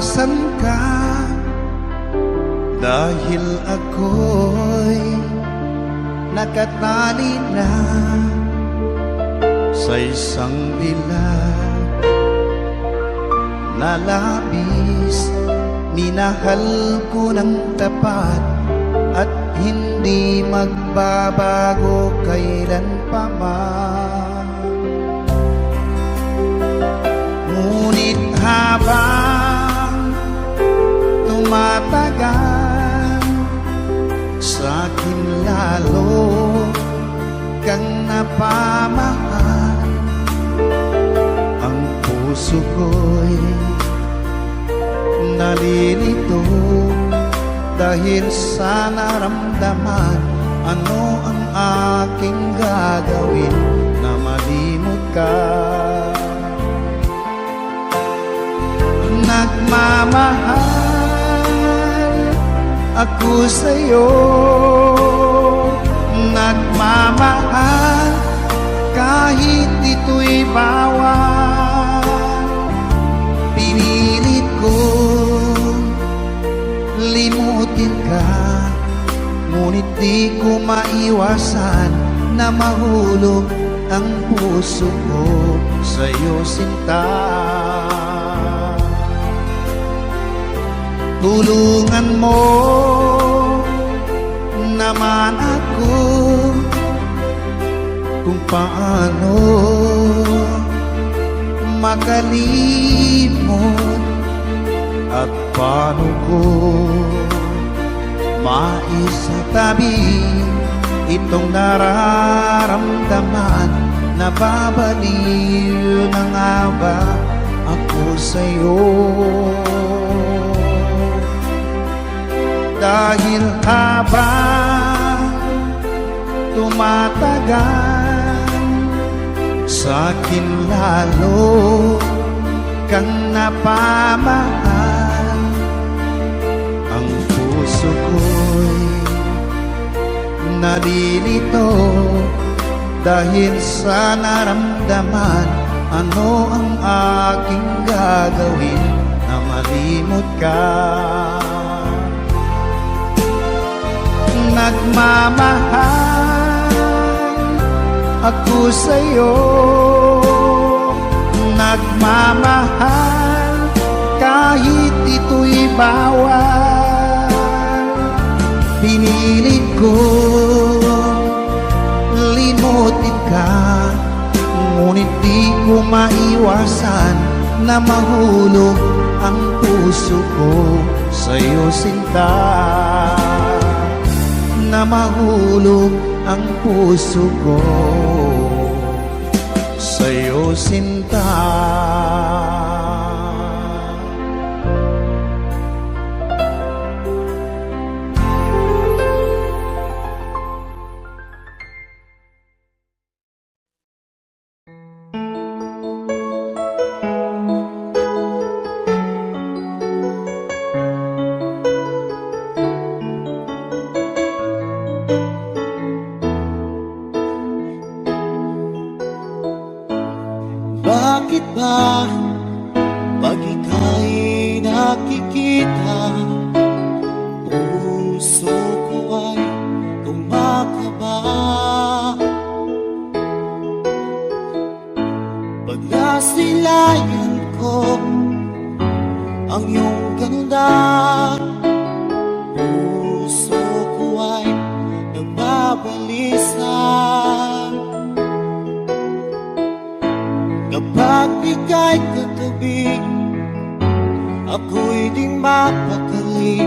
iwasan ka, dahil ako'y nakatali na sa isang dilag na labis. Minahal ko ng tapat at hindi magbabago kailan pa man. Ngunit habang tumatagal, sa'kin lalo kang napamahal. Ang puso ko'y nalilito dahil sa naramdaman. Ano ang aking gagawin na malimot ka? Nagmamahal ako sa'yo, nagmamahal kahit ito'y bawal. Pinilit ko limutin ka, ngunit di ko maiwasan na mahulog ang puso ko sa'yo, sinta. Tulungan mo naman ako kung paano makalimot at paano ko maisatabi itong nararamdaman. Nababaliw na nga ba ako sa'yo? Dahil habang tumatagal, sa'kin lalo kang napamahal. Ang puso ko'y nalilito dahil sa naramdaman. Ano ang aking gagawin na malimot ka? Nagmamahal ako sa'yo, nagmamahal kahit ito'y bawal. Pinilit ko limutin ka, ngunit di ko maiwasan na mahulog ang puso ko sa'yo, sinta. Na mahulog ang puso ko sa'yo, sinta. Bakit ba pag ika'y nakikita, puso ko ay kumakaba? Pag nasilayan ko ang iyong ganda, puso ko ay nagbabalisa. Kapag ika'y katabi, ako'y di mapakali.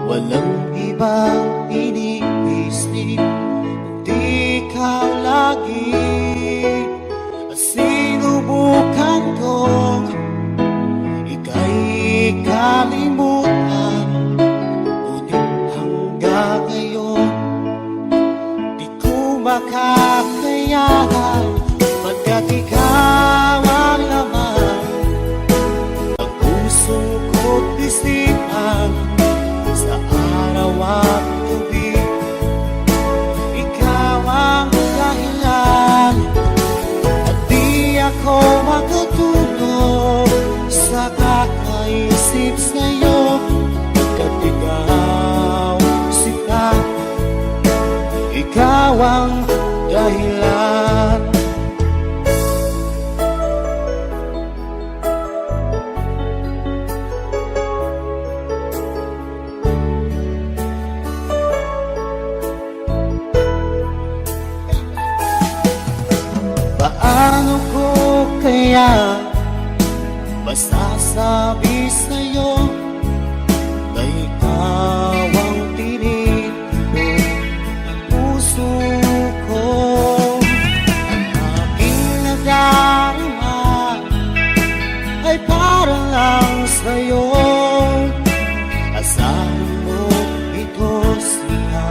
Walang ibang iniisip, kundi ikaw lagi. At sinubukan kong ika'y kalimutan, ngunit hanggang ngayon di ko makakayanan. Pagkat ikaw ang laman ng puso ko't isipan, sa araw at gabi ikaw ang dahilan. At di ako makatulog sa kakaisip sa ikaw ang dahilan. Paano ko kaya masasabi sa'yo na ikaw ang tinitibok ng puso ko? Ang aking nadarama ay para lang sa'yo. Asahan mo ito siya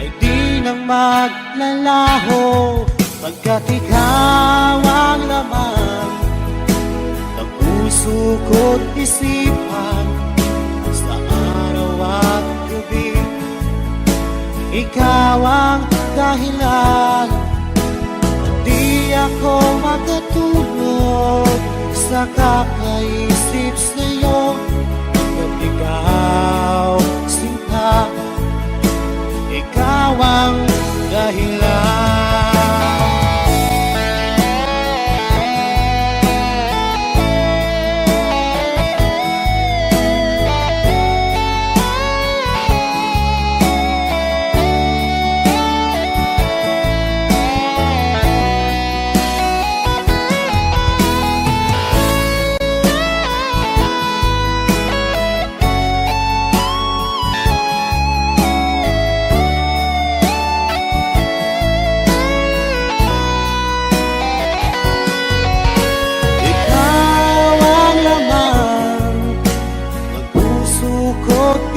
ay di na maglalaho, pagkat ikaw ang laman ng puso ko't isipan sa araw at gabi. Ikaw ang dahilan, di ako makatulog sa kakaisip sa'yo. Pagkat ikaw, sinta, ikaw ang dahilan.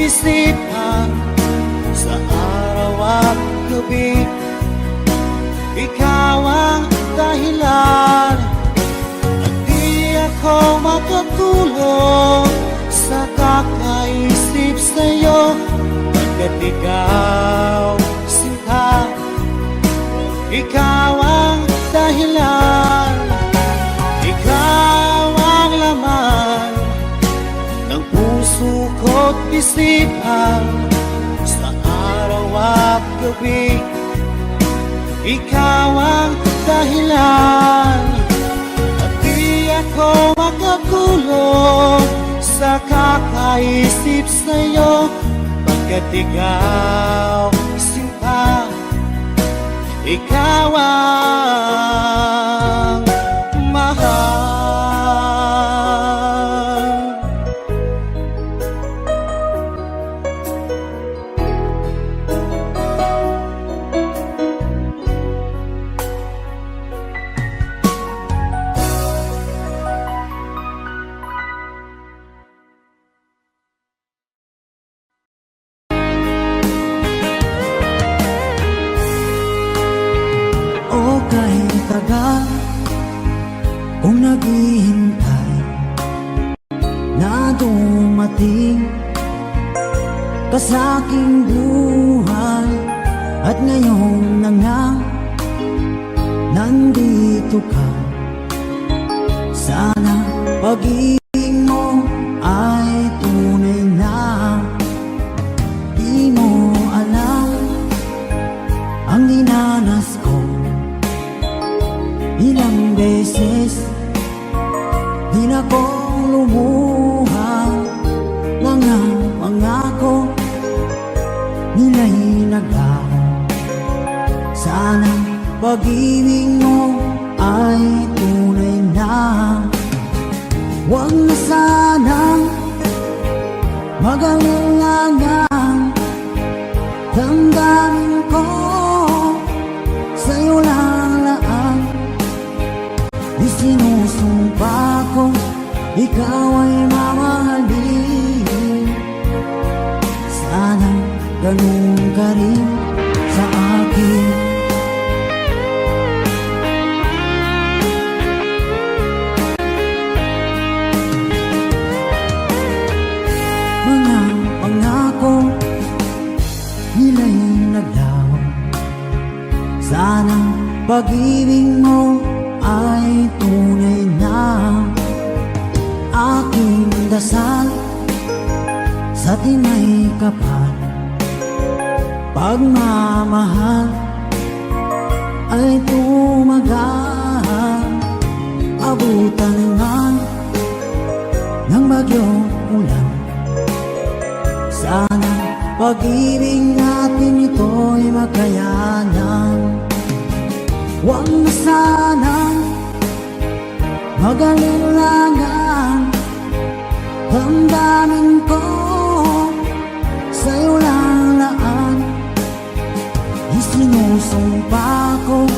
Isipan sa araw at gabi. Ikaw ang dahilan at di ako makatulog sa kakaisip sa'yo. Pagkat ikaw, sinta, ikaw ang dahilan. Ikaw ang laman ng puso ko't isipan sa araw at gabi. Ikaw ang dahilan at di ako makatulog sa kakaisip sa'yo. Pagkat ikaw, sinta, ikaw ang mahal. Tagal kung naghihintay na dumating ka sa aking buhay, at ngayon na nga nandito ka. Sana pag-ibig mo ay tunay na. Di mo alam ang dinanas ko. Ilang beses din akong lumuha, mga pangako nila'y naglaho. Sana pag-ibig mo ay tunay na. Huwag na sanang mag-alangan, damdamin ko sa'yo lang laan. Isinusumpa ko, ikaw ay mamahalin. Sana ganun ka rin sa akin. Mga pangako nila'y naglaho. Sana pag-ibig mo ay tunay na. Aking dasal sa tinay kapal, pagmamahal pag-ibig natin ito'y makayanan. Huwag na sanang mag-alilangan. Damdamin ko sa'yo lang laan. Isinusumpa ko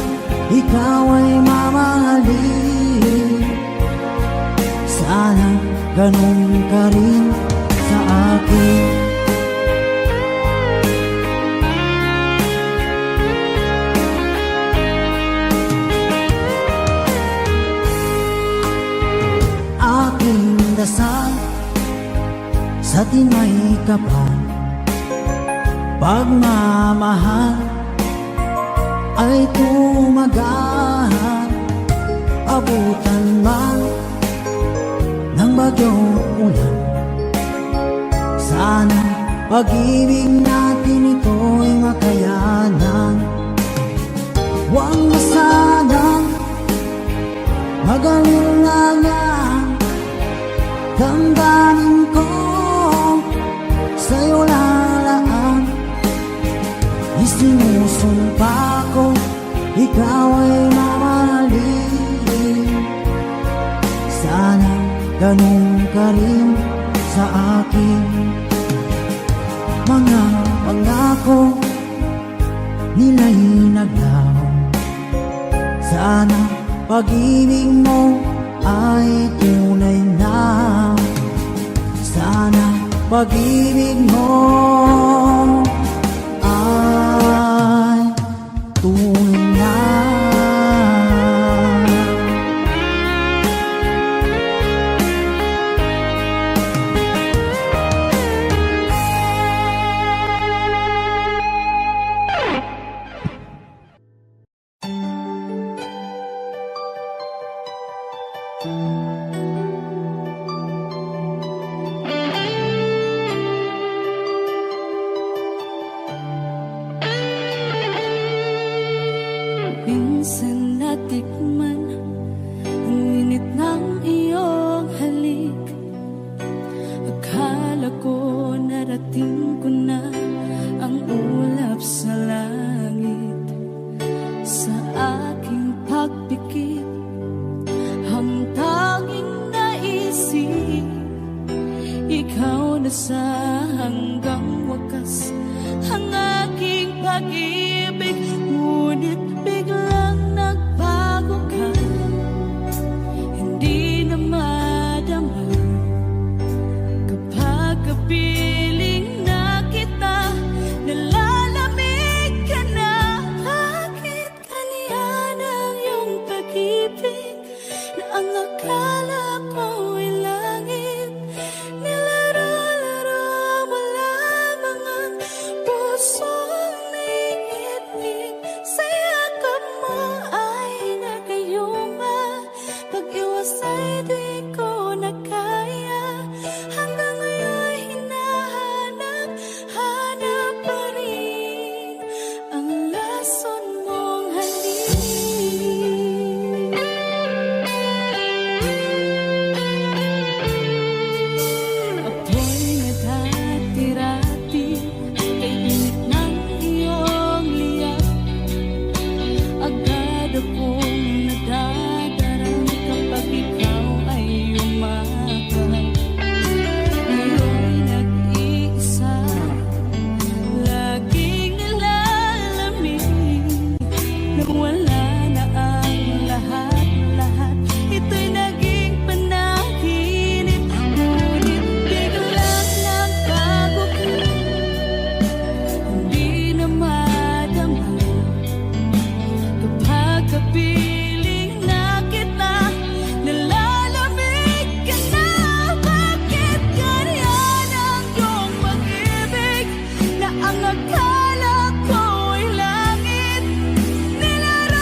ikaw ay mamahalin. Sana ganun ka rin sa akin. Aking dasal sa tinay kapal, pagmamahal ay tumagal. Abutan man ng bagyong ulan, sana pag-ibig natin ito'y makayanan. Huwag na sanang mag-alilangan. Damdamin ko sa'yo lalaan. Isinusumpa ko ikaw ay mamahalin. Sana ganun ka rin sa akin. Mga pangako nila'y naglaho. Sana pag-ibig mo ay tunay na. Sana pag-ibig mo ay tunay na. Minsan natikman ang init ng iyong halik. Akala ko narating ko na ang ulap sa langit. Sa aking pagpikit, ang tanging naisip, ikaw na sa hanggang wakas ang aking pag-ibig. Ngunit biglang nagbago ka, hindi na madama. Kapag kapiling na kita, nalalamig ka na. Bakit kaniyan ang iyong pag-ibig na ang akala ko'y langit? Nilaro-laro mo lamang ang pusong naiinig. Sa yakap mo ay nagayuma, pag-iwas ay di ko na kaya. Hanggang ngayon hinahanap pa rin ang lason mong halik. Apoy na dati-rati, kay init ng iyong liyak. Agad akong nadadarang kapag ikaw ay umakay. Ngayon nag-iisa, laging nilalamig. Nang wala na ang lahat-lahat, ito'y naging panaginip. Ngunit biglang nagbago ka, hindi na madama. Kapag kapiling na kita, nalalamig ka na. Bakit ganyan ang iyong pag-ibig na ang akala ko'y langit? Nilaro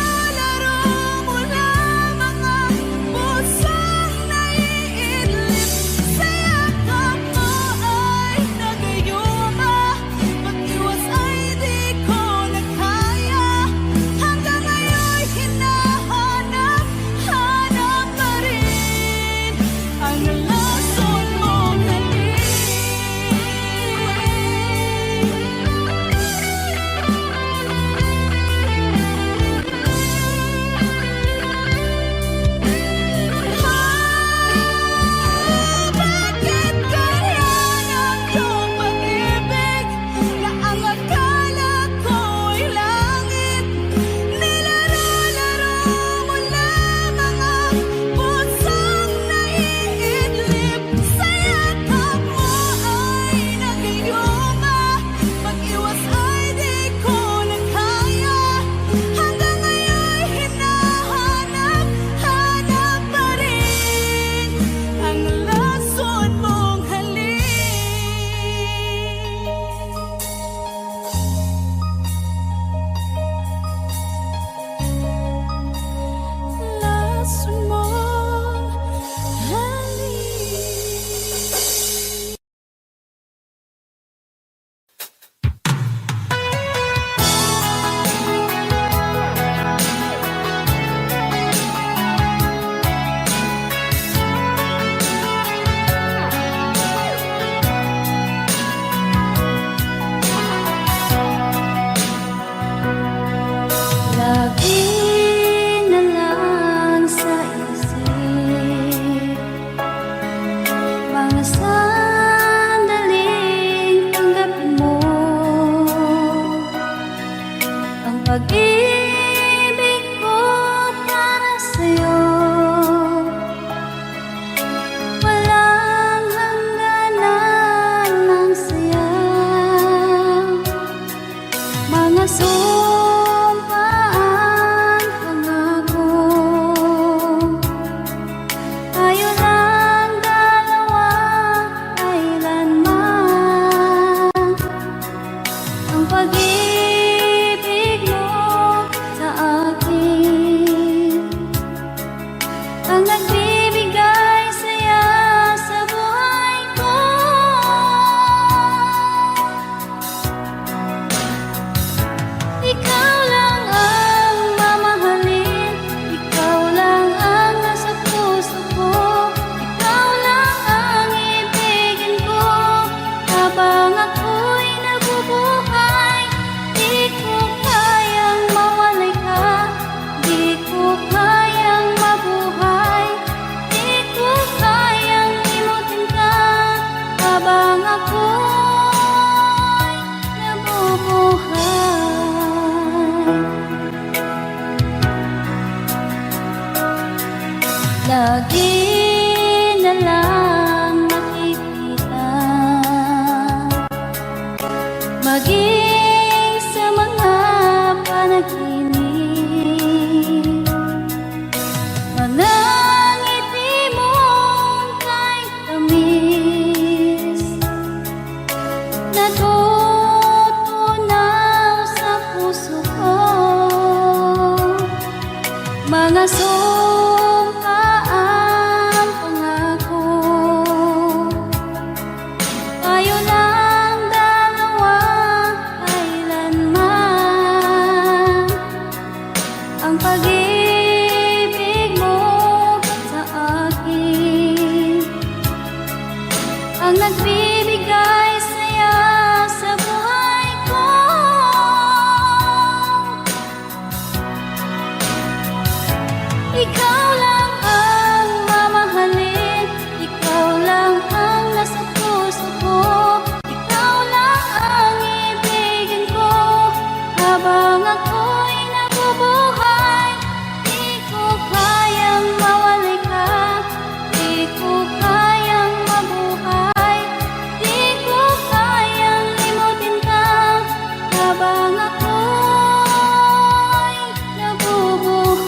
Lagi na lang sa isip mga sandaling tanggapin mo ang pag-ibig ko para sa'yo. Walang hangganan ng saya, mga sumpaan, pangako. Tayo lang dalawa, kailanman. Ang pag-ibig mo sa akin ang nagbibigay saya sa buhay ko. Ikaw lang ang mamahalin, ikaw lang ang nasa puso ko, ikaw lang ang ibigin ko habang ako'y nabubuhay. Di ko kayang mawalay ka, di ko kayang mabuhay, di ko kayang limutin ka habang ako'y nabubuhay. Lagi na lang makikita, maging sa mga panaginip, mga ngiti mong kay tamis, natutunaw sa puso ko, mga sumpaan, pangako. Tayo lang dalawa, kailanman. Ang pag-ibig mo sa akin ang nagbibigay saya sa buhay ko. Ikaw lang ang mamahalin, ikaw lang ang nasa puso ko, ikaw lang ang ibigin ko habang ako'y nabubuhay. Di ko kayang mawalay ka, di ko kayang mabuhay, di ko kayang limutin ka habang ako'y nabubuhay.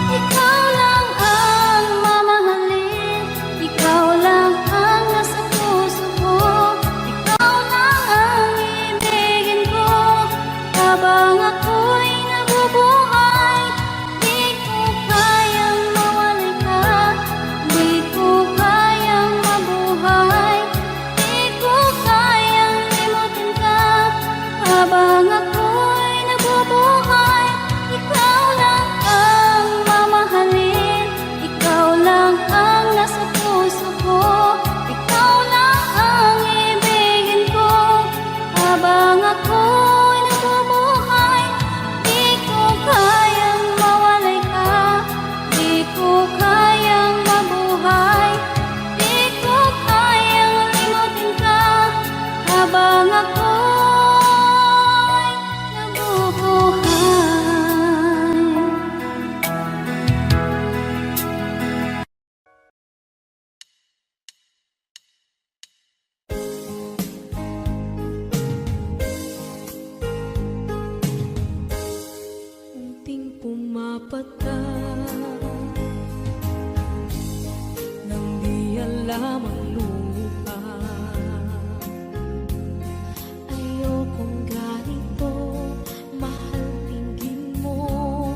Ikaw lang ang mamahalin, ikaw lang ang nasa puso ko, ikaw lang ang ibigin ko habang ako'y nabubuhay. Di ko kayang mawalay ka, di ko kayang mabuhay, di ko kayang limutin ka habang ako'y nabubuhay. Ikaw lang ang mamahalin, ikaw lang ang nasa puso ko, ikaw lang ang ibigin ko habang ako'y nabubuhay. Di ko kayang mawalay ka, di ko kayang mabuhay, di ko kayang limutin ka habang ako'y nabubuhay. Unting pumapata nang di alam ang lupa. Ayokong ganito, mahal tingin mo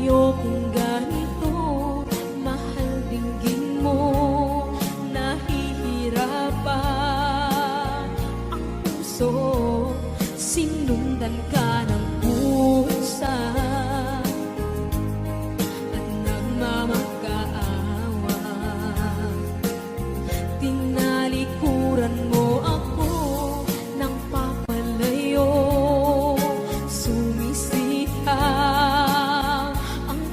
ayokong ganito. Mahal dinggin mo, nahihirapan ang puso. Sinundan ka ng pusa at nagmamakaawa. Tinalikuran mo ako ng papalayo. Sumisihaw ang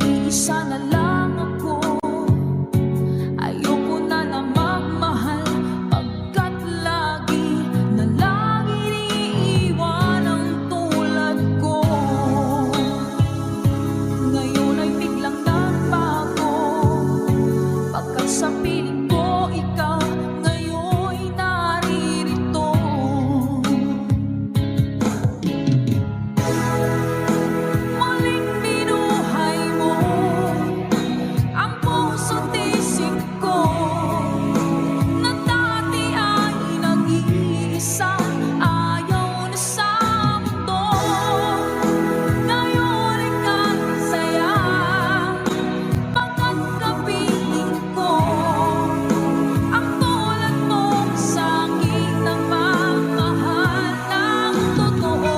Nag-iisa na lang ako. Ayoko na na magmahal, pagkat lagi na lang iniiwan ang tulad ko. Ngayon ay biglang nagbago, pagkat sa piling ko ikaw ngayon'y naririto. Muling binuhay mo ang puso't isip ko, na dati ay nag-iisa, ayaw na sa mundo. Ngayon ika'y saya, pagkat kapiling ko ang tulad mo sa aking nagmamahal ng totoo.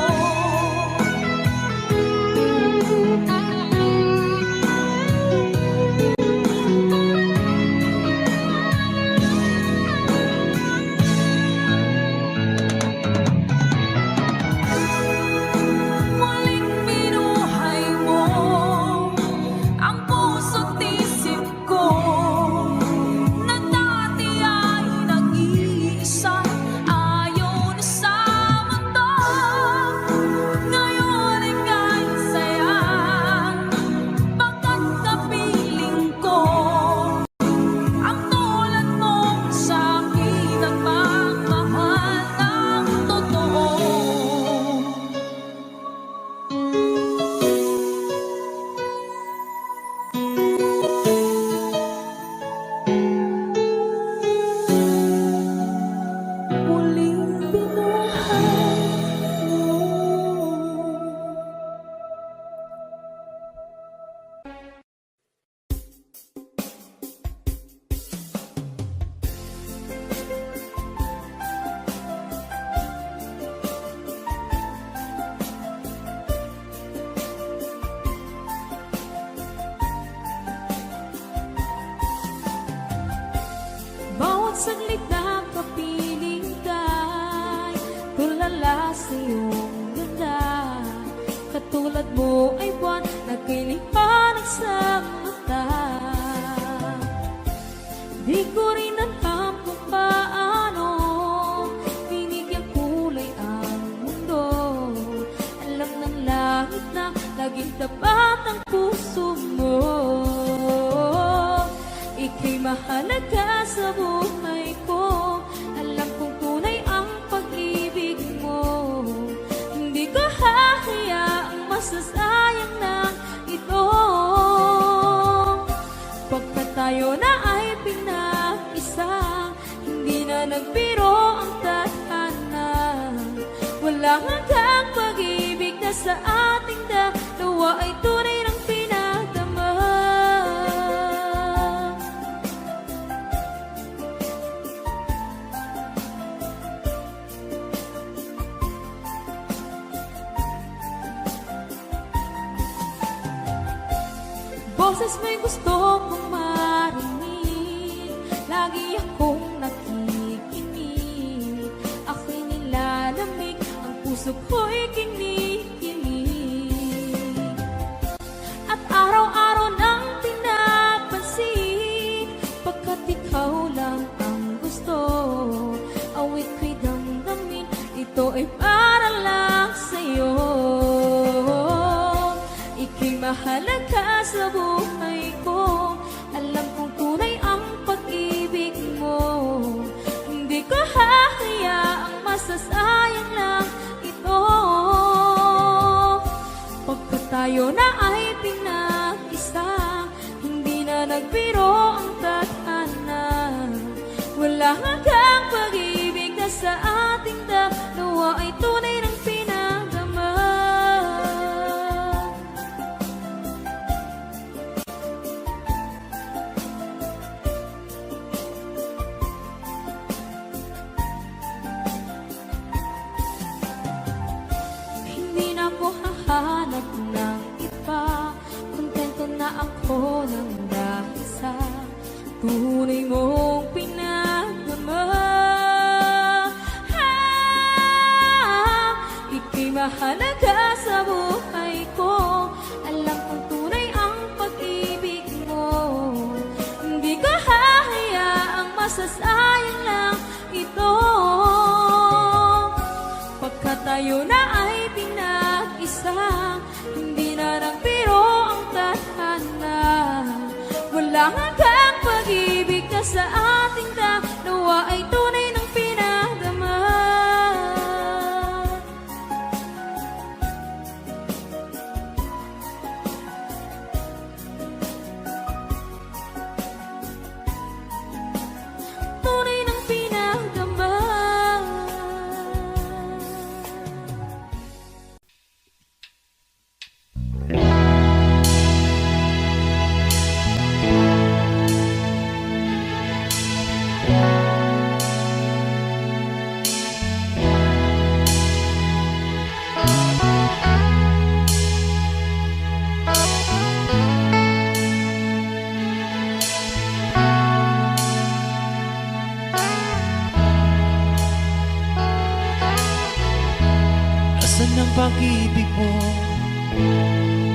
Muling binuhay mo ang puso't isip ko, na dati ay nag-iisa, ayaw na sa mundo. Ngayon ika'y saya, pagkat kapiling ko ang tulad mo sa aking nagmamahal ng totoo. Muling binuhay mo. Bawat saglit na kapiling ka'y tulala sa iyong ganda. Katulad mo ay buwan na kinipanag sa mata. Di ko rin alam kung paano binigyan kulay ang mundo. Alam ng langit na laging tapat ang puso mo. Ika'y mahalaga sa buhay ko. Alam kong tunay ang pag-ibig mo. Hindi ko hahayaang masasayang na ito. Pagkat tayo na ay pinag-isa, hindi na nagbiro ang tadhana. Walang hanggang pag-ibig na sa ating dalawa ay tunay ng pinagdama. Boses mo'y gusto kong marinig, lagi akong nakikinig. Ako'y nilalamig, ang puso ko'y kinikilig. At araw-araw nang pinapansin, pagkat ikaw lang ang gusto. Awit ko'y damdamin, ito ay para lang sa'yo. Ika'y mahalaga sa buhay ko. Alam kong tunay ang pag-ibig mo. Hindi ko hahayaang masasayang lang ito. Pagkat tayo na ay pinag-isa, hindi na nagbiro ang tadhana. Wala hanggang pag-ibig na sa ating dalawa ay tunay ng pinagdama. Hindi na ako hahanap ng iba, kontento na ako ng dahil sa tunay mong pinagdama. Ika'y mahalaga sa buhay ko. Alam kong tunay ang pag masasayang lang ito. Pagkat tayo na ay pinag-isa, hindi na nagbiro ang tadhana. Walang hanggang pag-ibig na sa ating dalawa ay tunay ng pinadama. Tunay ng pinadama. Nasaan ang pag-ibig mo?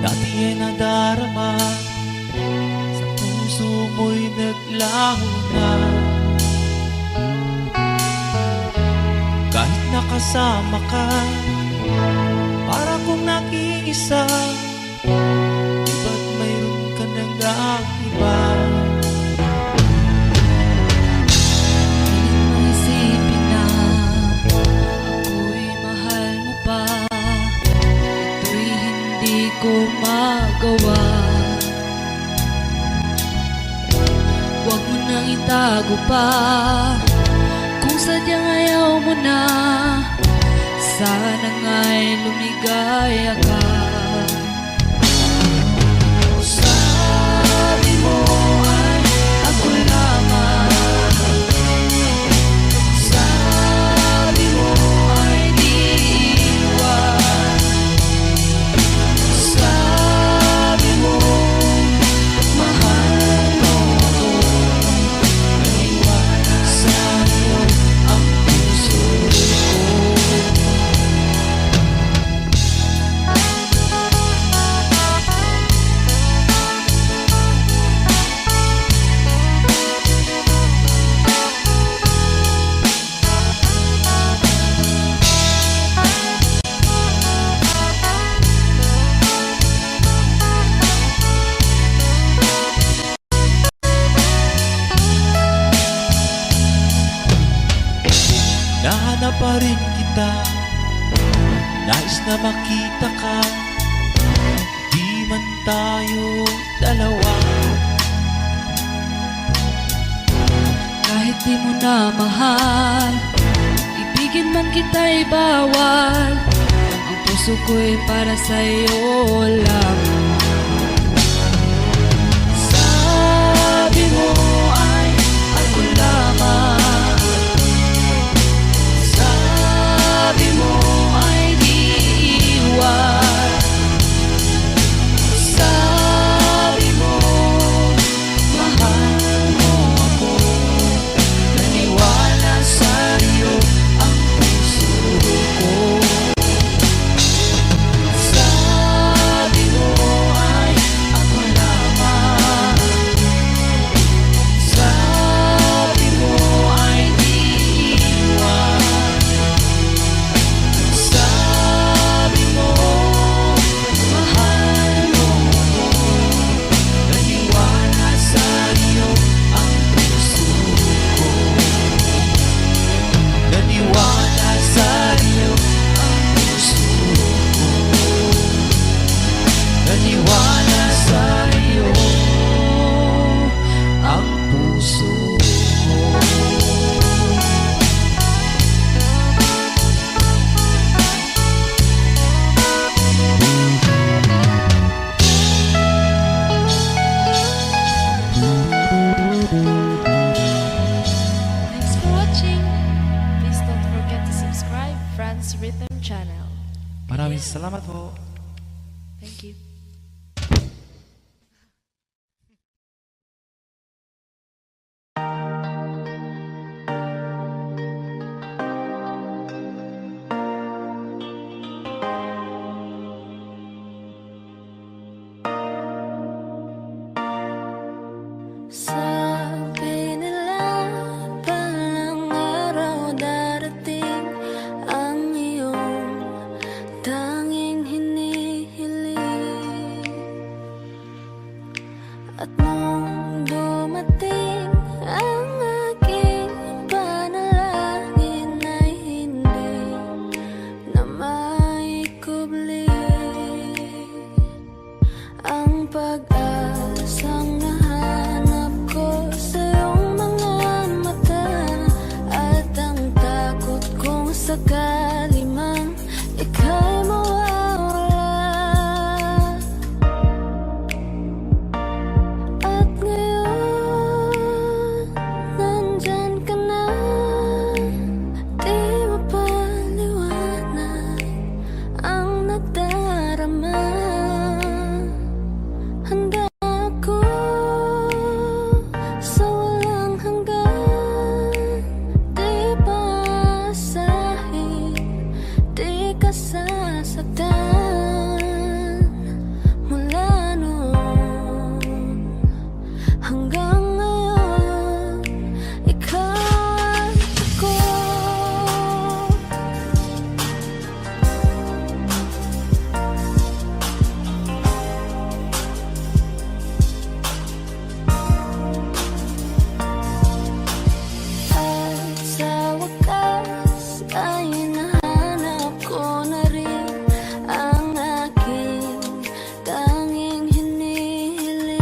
Dati ay nadarama, sa puso mo'y naglaho na. Kahit nakasama ka, para kong nag-iisa, ba't mayroon ka nang iba? Pilit mong isipin na ako'y mahal mo pa. Ito'y hindi ko magawa. Huwag mo nang itago pa kung sadyang ayaw mo na. Sana nga'y lumigaya ka. Sabi mo ay ako lamang, sabi mo ay di iwan, sabi mo mahal mo ako. Naniwala sa'yo ang puso ko. Nahanap pa rin kita, nais na makita ka, di man tayo dalawa. Kahit di mo na mahal, ibigin man kita'y bawal. Ang puso ko'y para sa'yo lamang. Sabi mo ay ako lamang, sabi mo ay di iwan, sabi mo mahal mo ako. Naniwala sa'yo ang puso ko. Sabi mo ay ako lamang, sabi mo ay di iwan, sabi mo mahal mo ako. Naniwala sa'yo ang puso ko. Naniwala sa'yo Ang puso ko. naniwala sa'yo ang puso ko. Thanks for watching. Please don't forget to subscribe Franz Rhythm Channel. Maraming salamat po. Thank you. Sabi nila At nung dumating ang aking panalangin ay hindi na maikubli ang pag-asang nahanap ko sa iyong mga mata at ang takot kong sakali mang ika'y mawawala. At ngayon, nandyan ka na, di mapaliwanag ang nadarama. Handa ako sa walang hanggan, di pasahin, di ka sasaktan. Mula noon hanggang ngayon, ikaw at ako. At sa wakas ay nahanap ko na rin ang aking tanging hinihiling.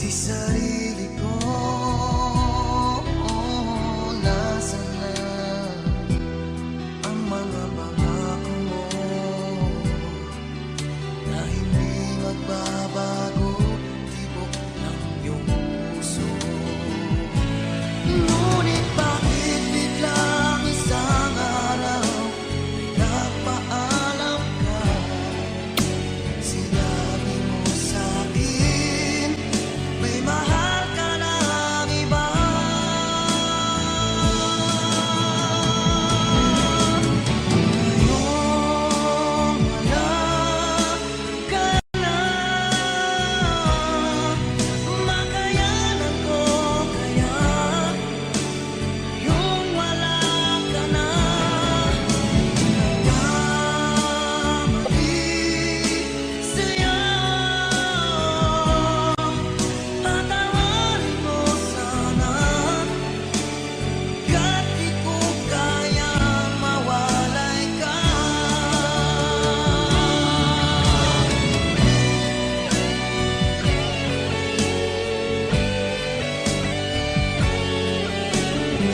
sarili ko, nasaan na ang mga pangako mo na hindi magbabago, tibok ng iyong puso. Ngunit bakit biglang isang araw nagpaalam ka? Sinabi mo sa'kin may mahal ka ng iba. Ngayong wala ka na, makayanan ko kaya yung wala ka na. Nagkamali sa'yo, patawarin mo sana, ka't di ko kayang mawalay ka.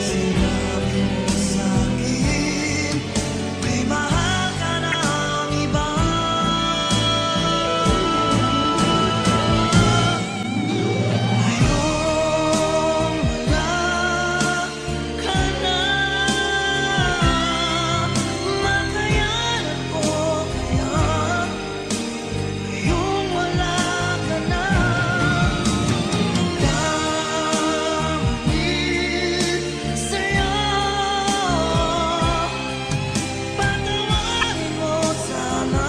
Sinabi mo sa'kin may mahal ka ng iba. Ngayong wala ka na, makayanan ko kaya ngayong wala ka na. Nagkamali sa'yo, patawarin mo sana,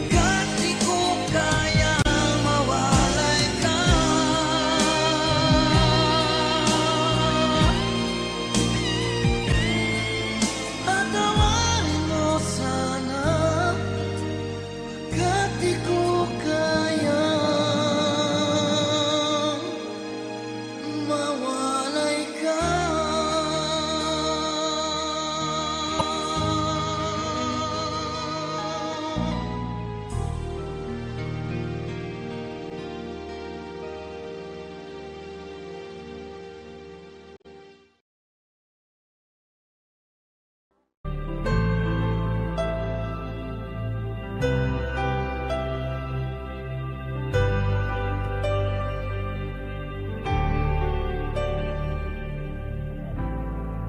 ka't di ko kayang mawalay ka. Patawarin mo sana, ka't di ko kayang mawalay ka.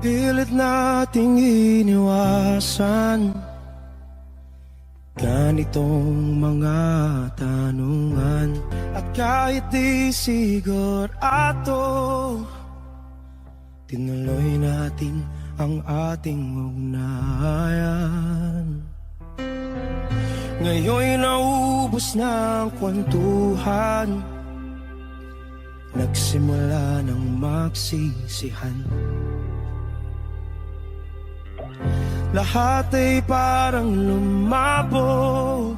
Pilit nating iniwasan ganitong mga tanungan. At kahit di sigurado, tinuloy natin ang ating ugnayan. Ngayon'y naubos na ang kwentuhan, nagsimula ng magsisihan. Lahat ay parang lumabo,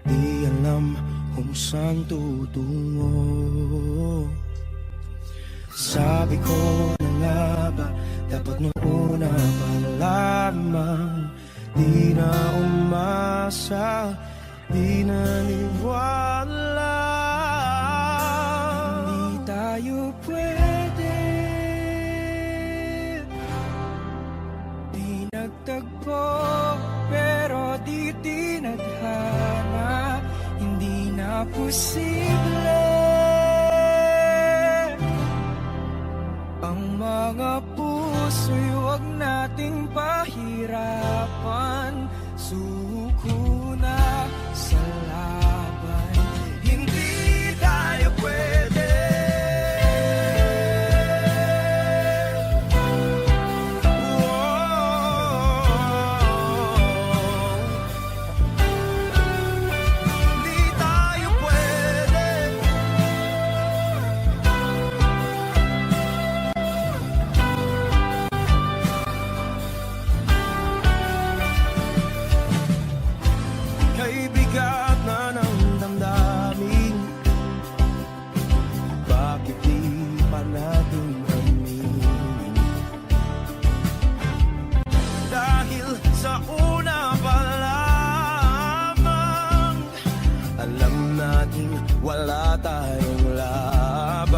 di alam kung saan tutungo. Sabi ko na nga ba, dapat nung una pa lamang di na umasa, di naniwala. Hindi tayo pwede, di nagtagpo, pero di tinadhana. Hindi na posible ang mga puso'y huwag nating pahirapan. Suko na sa laban, hindi tayo pwede. Hindi tayo pwede. wala tayong laban.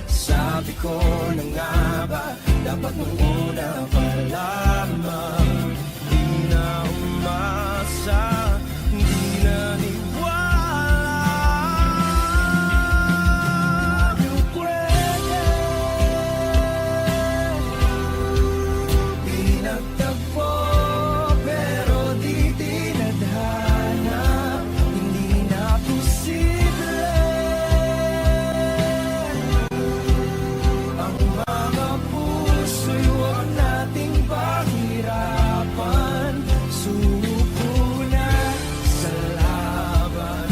Sabi ko na nga ba, dapat nung una pa lamang. Di na umasa, di na niwala. Yung pwede pinagtagpo, pero di tinadhana. Hindi na posible ang mga puso'y huwag nating pahirapan. Suko na sa laban,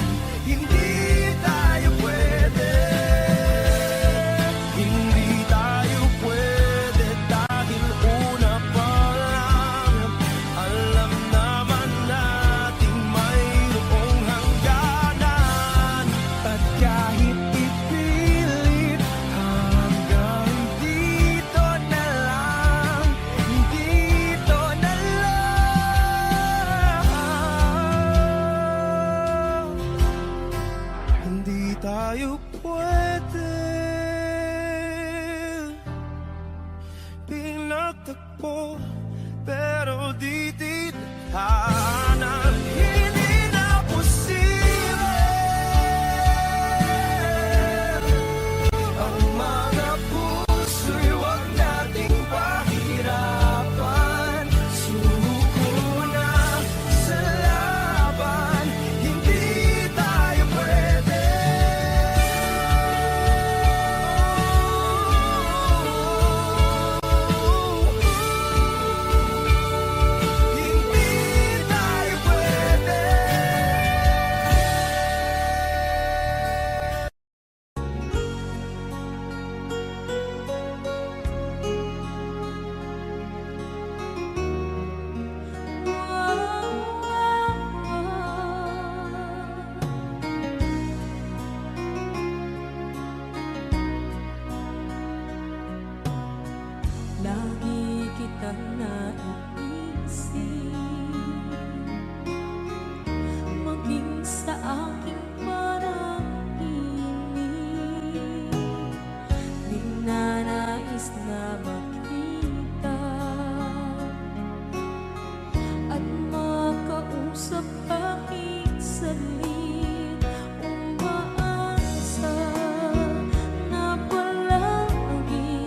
hindi tayo pwede. Hindi tayo pwede dahil una pa lang alam naman nating mayroong hangganan. At kahit ipilit hanggang dito na lang, dito na lang. Hindi tayo pwede pinagtagpo, pero di tithanan. Hindi na posible ang mga puso'y huwag nating pahirapan. Suko na sa laban, hindi tayo pwede. Hindi tayo pwede. Lagi kitang naiisip, maging sa aking parang inig. Di na nais na makita at makausap kahit saglit. Umaasa na palagi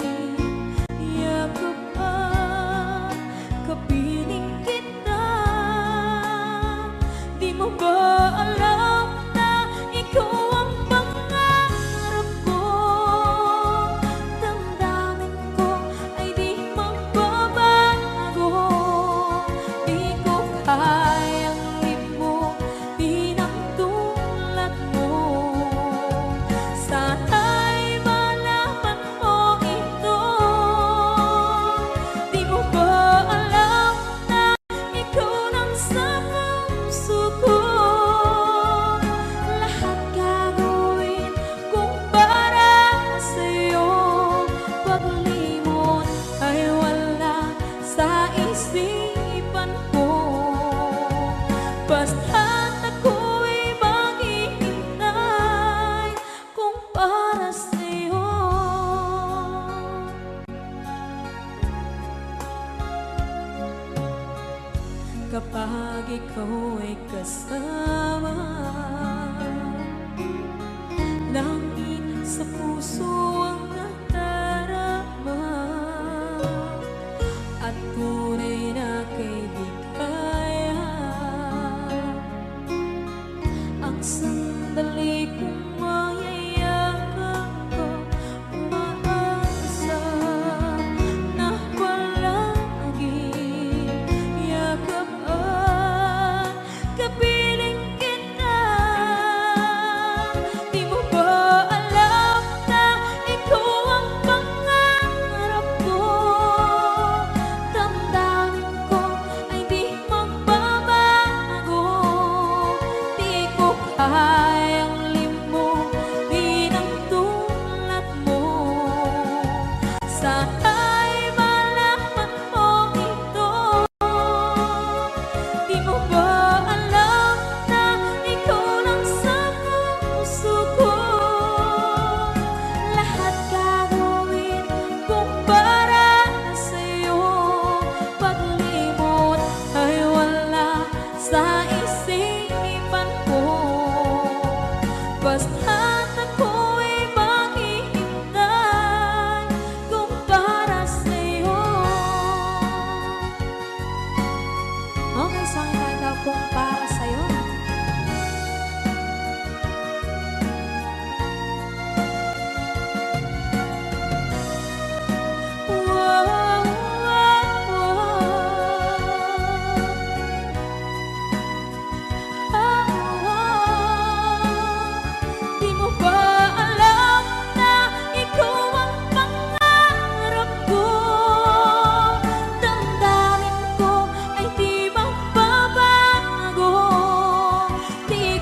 yakap at kapiling kita. Di mo ba alam na ikaw ang pangarap ko? Damdamin ko ay di magbabago. Di ko kayang limutin ang tulad mo. Sana'y malaman mo ito. Di mo ba alam na ikaw nang sa puso ko? Lahat gagawin kung para sa'yo. Paglimot ay wala sa isipan ko. Basta't ako'y maghihintay kung para sa'yo. Kapag ikaw ay kasama, langit sa puso ang nadarama. At tunay na kaibigan, ang sandali kong mayayakap ko. Umaasa na palagi yakap at kapiling kita. Di mo ba alam na ikaw ang pangarap ko? Damdamin ko ay di magbabago. Di ko kaya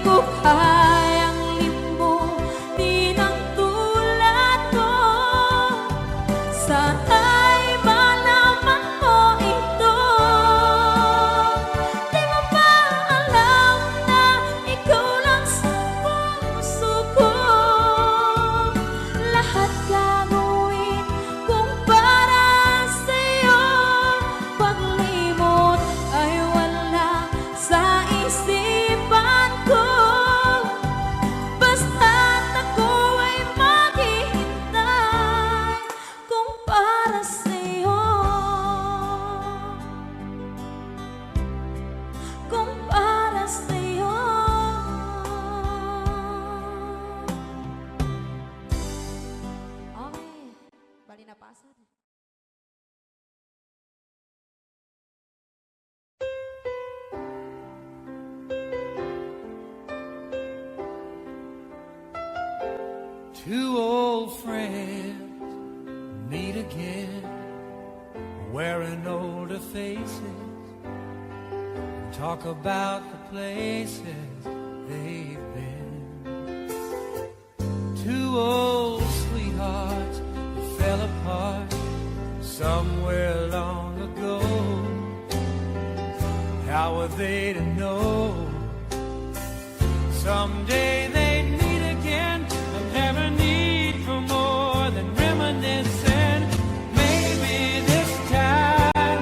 ko kayang limutin ang tulad ko. Sana'y malaman mo ito. Di mo ba alam na ikaw lang sa puso ko? Lahat gagawin kung para sa'yo. Paglimot ay wala sa isipan ko. Basta't ako ay maghihintay kung para sa'yo. Kung para sa'yo. Okay, bali na pasad. Two old friends meet again, wearing older faces, talk about the places they've been. Two old sweethearts who fell apart somewhere long ago. How were they to know someday they'd meet again? I've never need for more than reminiscing. Maybe this time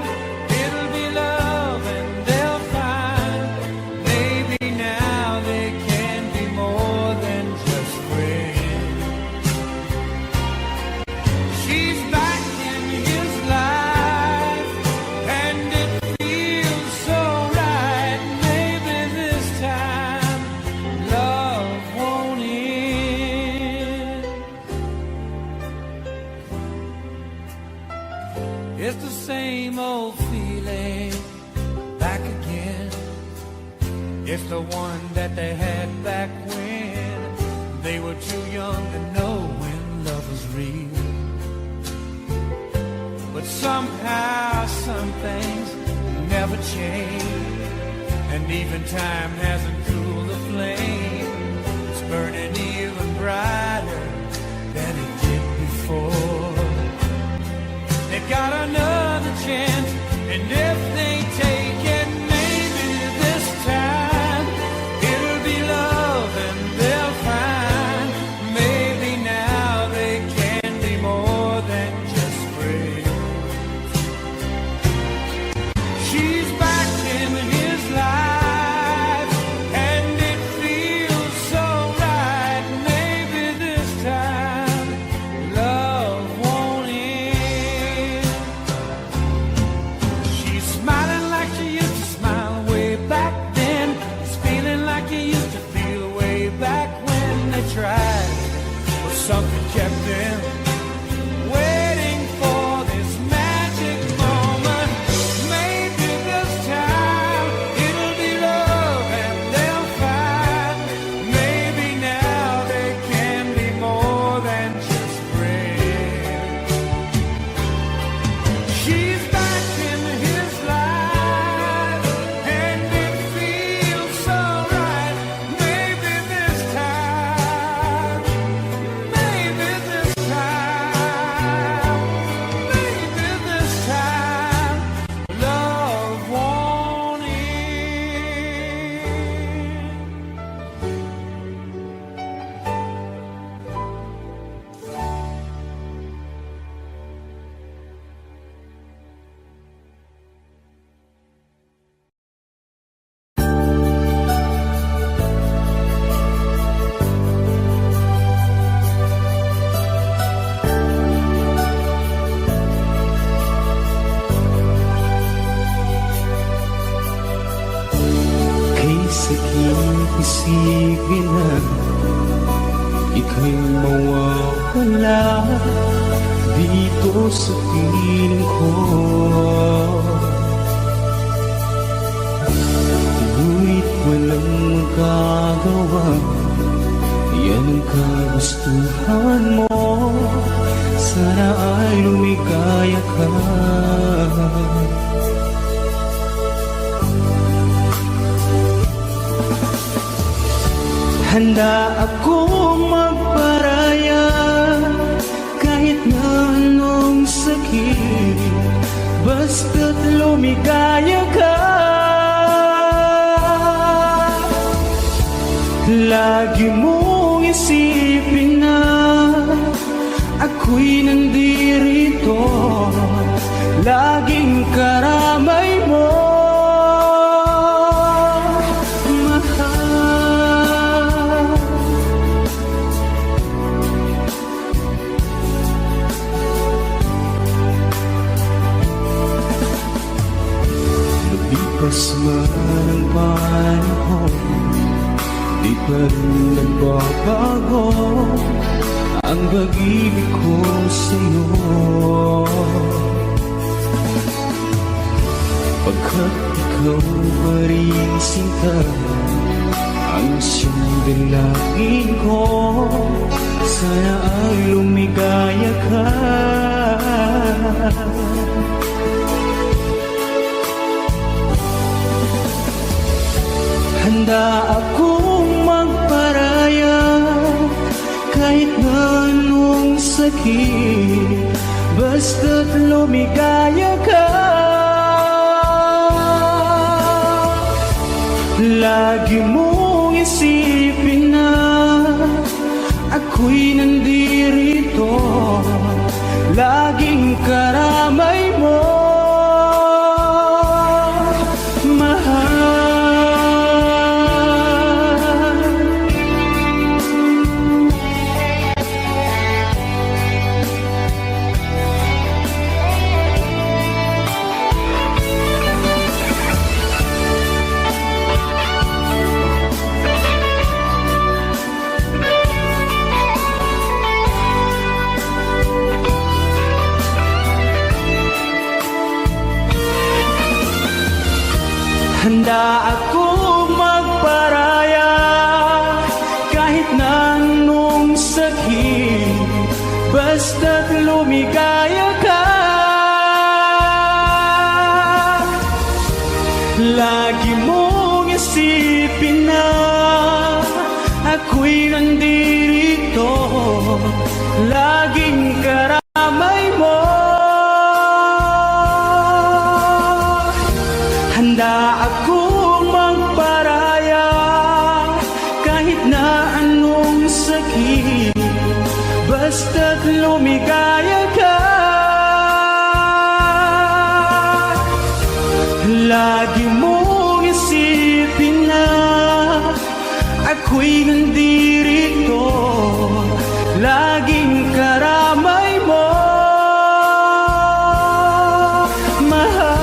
it'll be love and they'll find. Maybe now they can be more than just friends. She's back in his life and it feels so right. Maybe this time love won't end. It's the same old feeling back again. It's the one that they had back when they were too young to know when love was real. But somehow some things never change, and even time hasn't cooled the flame. It's burning even brighter than it did before. They've got another chance, and if they take it, maybe this time it'll be love and they'll find. Maybe now they can be more than just friends. She's back in his life and it feels so right. Maybe this time love won't end. She's smiling like she used to smile way back then. He's feeling like he used to feel way back when they tried. But something kept them waiting for this magic moment. Maybe this time it'll be love and they'll find. Maybe now they can be more than just friends. She's back in his life and it feels so right. Maybe this time, maybe this time, maybe this time love won't end. Kay sakit isipin na ika'y mawawala dito sa piling ko. Ngunit walang magagawa, yan ang kagustuhan mo. Sana ay lumikaya ka. Handa akong magparaya kahit na anong sakit, basta't lumigaya ka. Lagi mong isipin na ako'y nandirito, laging karamay mo, mahal. Lumipas man ang panahon, di pa rin nagbabago ang pag-ibig ko sa'yo. Pagkat ikaw pa rin sinta ang siyang dalangin ko, sana ay lumigaya ka. Handa akong magparaya kahit na anong sakit, basta't lumigaya ka. Lagi mong isipin na ako'y nandirito, laging karamay mo, mahal. Handa akong magparaya kahit na anong sakit, basta't lumigaya ka. Lagi mong isipin na ako'y nandirito, laging karamay mo. Handa akong magparaya kahit na anong sakit, basta't lumigaya ka. Lagi mong isipin na ako'y nandirito, laging karamay mo, mahal.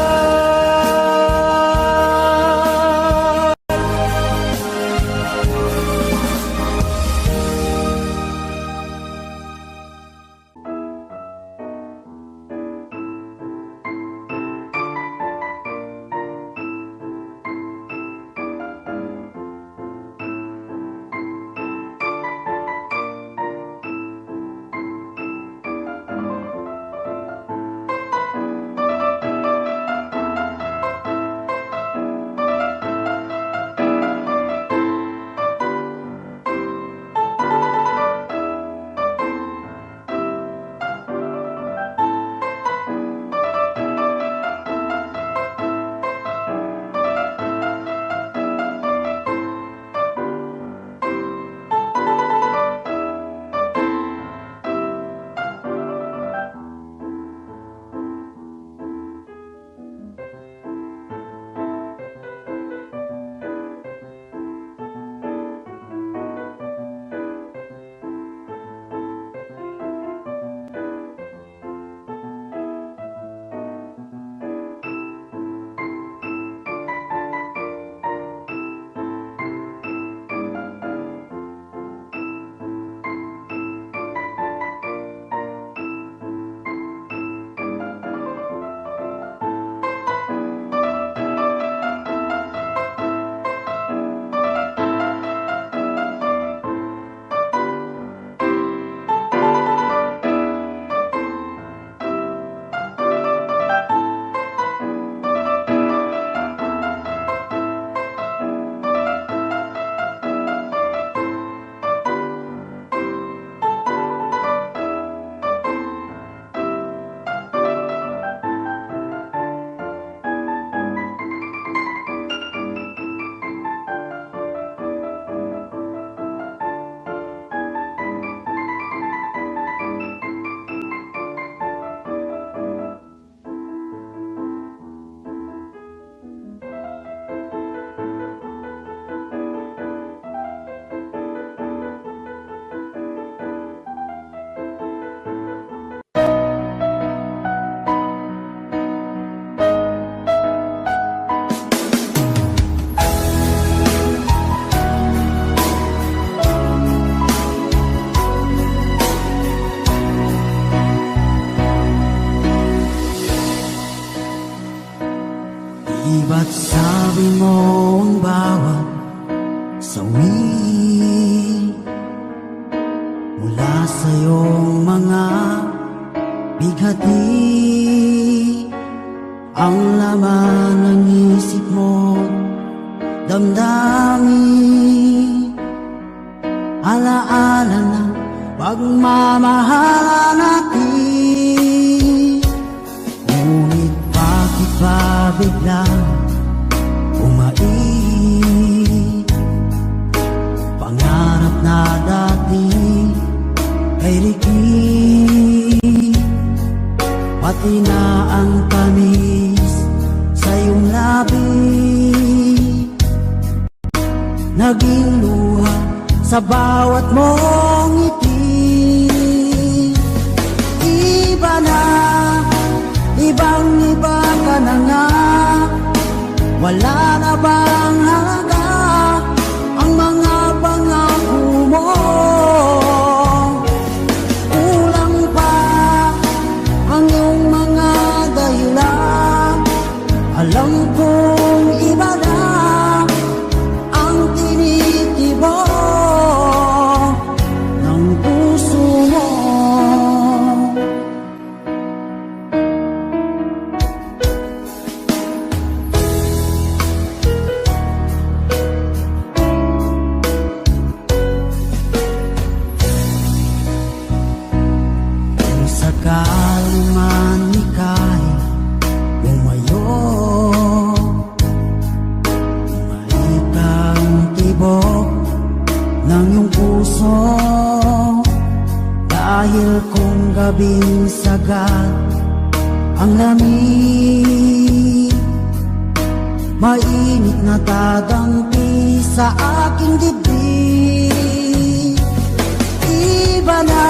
mo ang bawat sawi mula sa iyong mga bighati. Ang laman ng isip mo, damdamin, alaala ng pagmamahala natin. Ngunit bakit ba biglang umait? Pangarap na dati ay rikit, pati na ang tamis sa iyong labi, naging luha sa bawat mong ngiti. Iba na, ibang-iba ka na nga, wala na bang halaga ang mga pangako mo? Kulang pa ang iyong mga dahilan, alam kong iba na ang tinitibok ng puso mo. Kung sakali man ika'y lumayo, maikang tibok ng iyong puso, dahil kung gabing sagat ang lamig, mainit na tatampi sa aking dibdib. Iba na,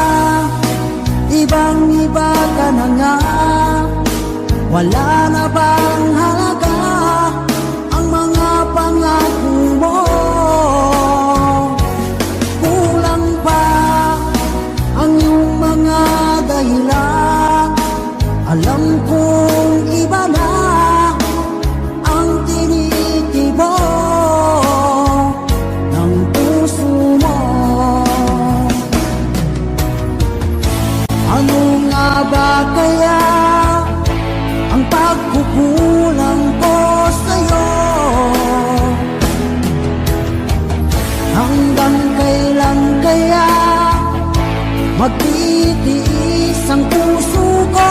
ibang-iba ka na nga, wala na bang halaga ang mga pangako mo? Kulang pa ang iyong mga dahilan, alam kong iba na ang tinitibok ng puso mo. Ano nga ba kaya ang pagkukulang ko sa'yo? Hanggang kailan kaya magtitiis ang puso ko?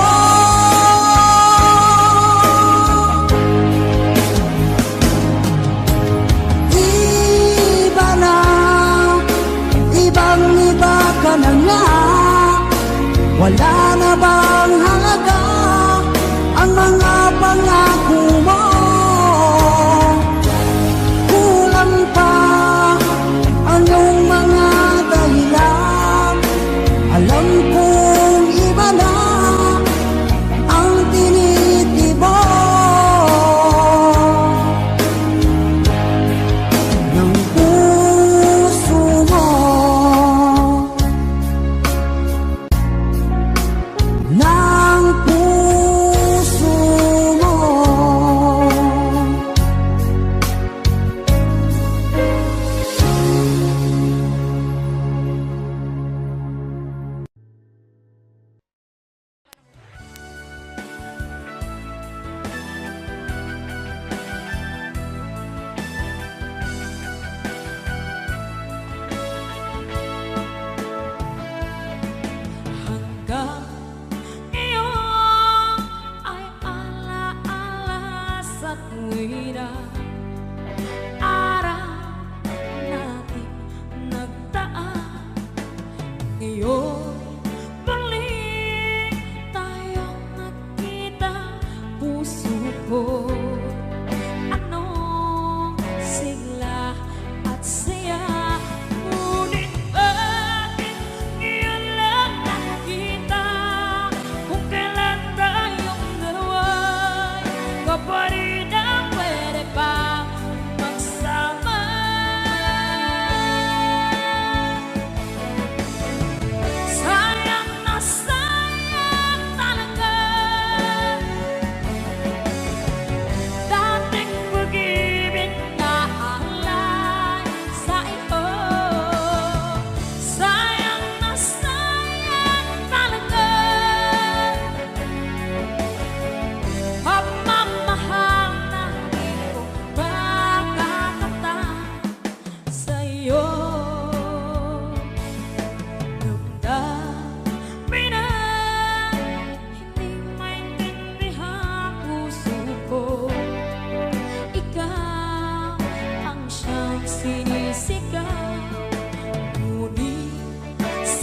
Iba na, ibang-iba ka na nga, wala na bang halaga ang mga pangako mo? Kulang pa ang iyong mga dahilan, alam kong iba na ang tinitibok ng puso mo.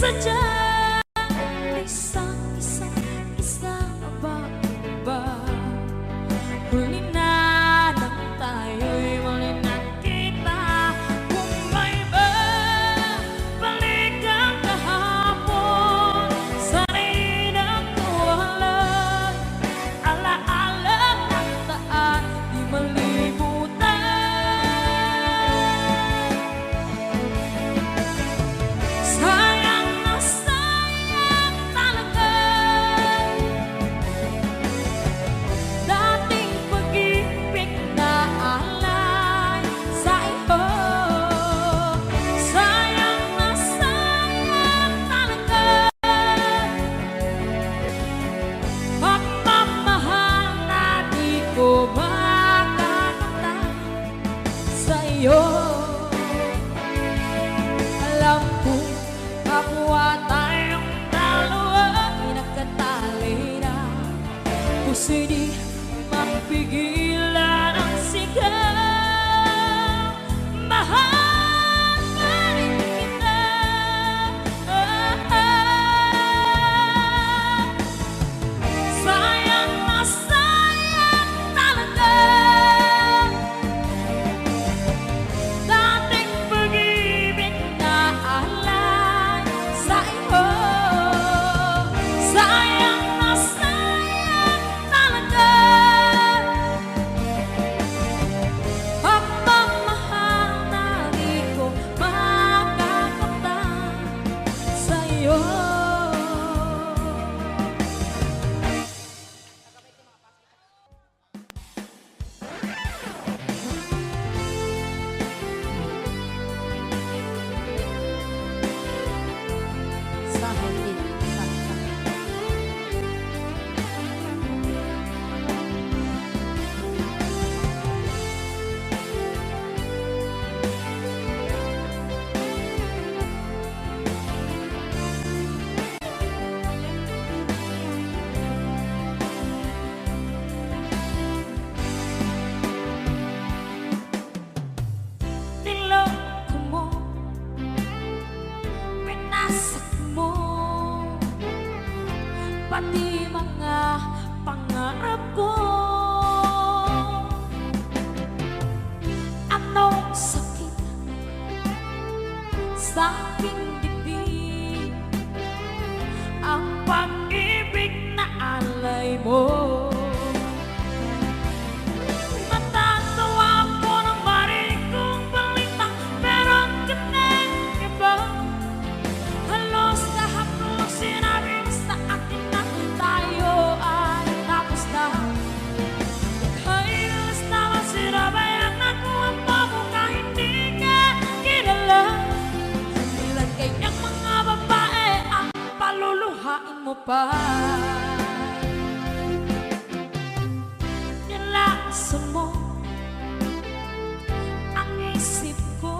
sadyang isang aba. Huli na nang tayo'y muli nagkita. Kung may balik ang kahapon, sana'y nagtuwalan. Alaala ng daan, di malimutan. Sayang na sayang talaga dating pag-ibig na alay sa iyo. Sayang na sayang talaga pagmamahal na di ko makakamtan sa iyo. Alam ko kapwa tayong dalawa pinagkatali na, puso'y di mapigilan ang sigaw. Mahal pa rin kita. Sayang na sayang talaga dating pag-ibig na alay sa iyo. Sayang na sayang talaga pagmamahal na di ko makakamtan sa iyo. Sa huli, niloko mo, pinasak mo pati mga pangarap ko. Anong sakit sa aking dibdib ang pag-ibig na alay mo. Natatawa ko nang marinig kong balita, meron ka nang iba. Halos kahapon sinabi mo sa akin na tayo ay tapos na. Halos naman sinabayan ako ang babo kahit hindi ka kilala. Ilan kayang mga babae ang paluluhain mo pa. Nilaksan mo ang isip ko,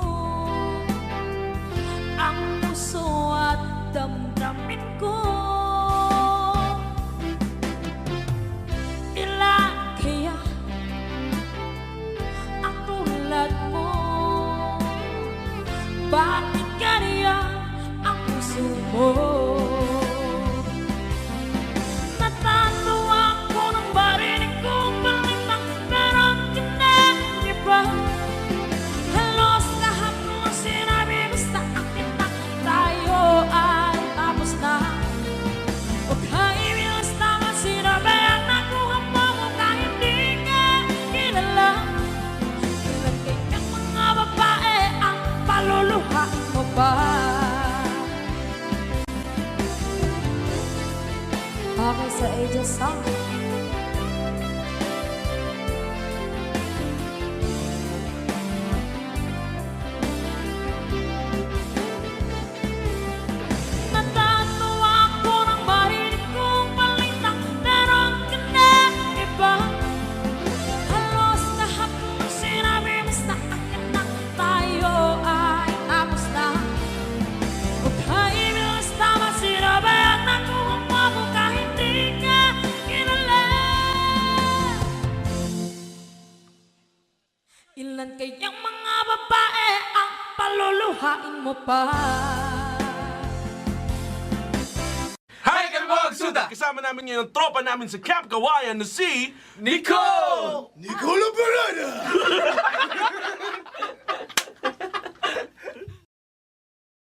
ang puso at damdamin ko. Ilan kaya ang tulad mo? Bakit ganyan ang puso mo? Natatawa ko nang marinig kong balitang meron ka nang iba. Halos kahapon sinabi mo sa akin na tayo ay tapos na. Huwag kang ibilas naman sinabayan ako ang mo kahit hindi ka kilala. Ilan kayang mga babae ang paluluhain mo pa. Okay sa Aegis Song. Natatawa ko nang marinig kong balitang meron ka nang iba. Halos kahapon sinabi mo sa akin na tayo ay tapos na. Huwag kang ibilas naman sinabayan ako ang mo kahit hindi ka kilala. Ilan kayang mga babae ang paluluhain mo pa? Suda! Kasama namin ngayon ang tropa namin sa Camp Kawayan na si... Nicole! Nicolo Parada!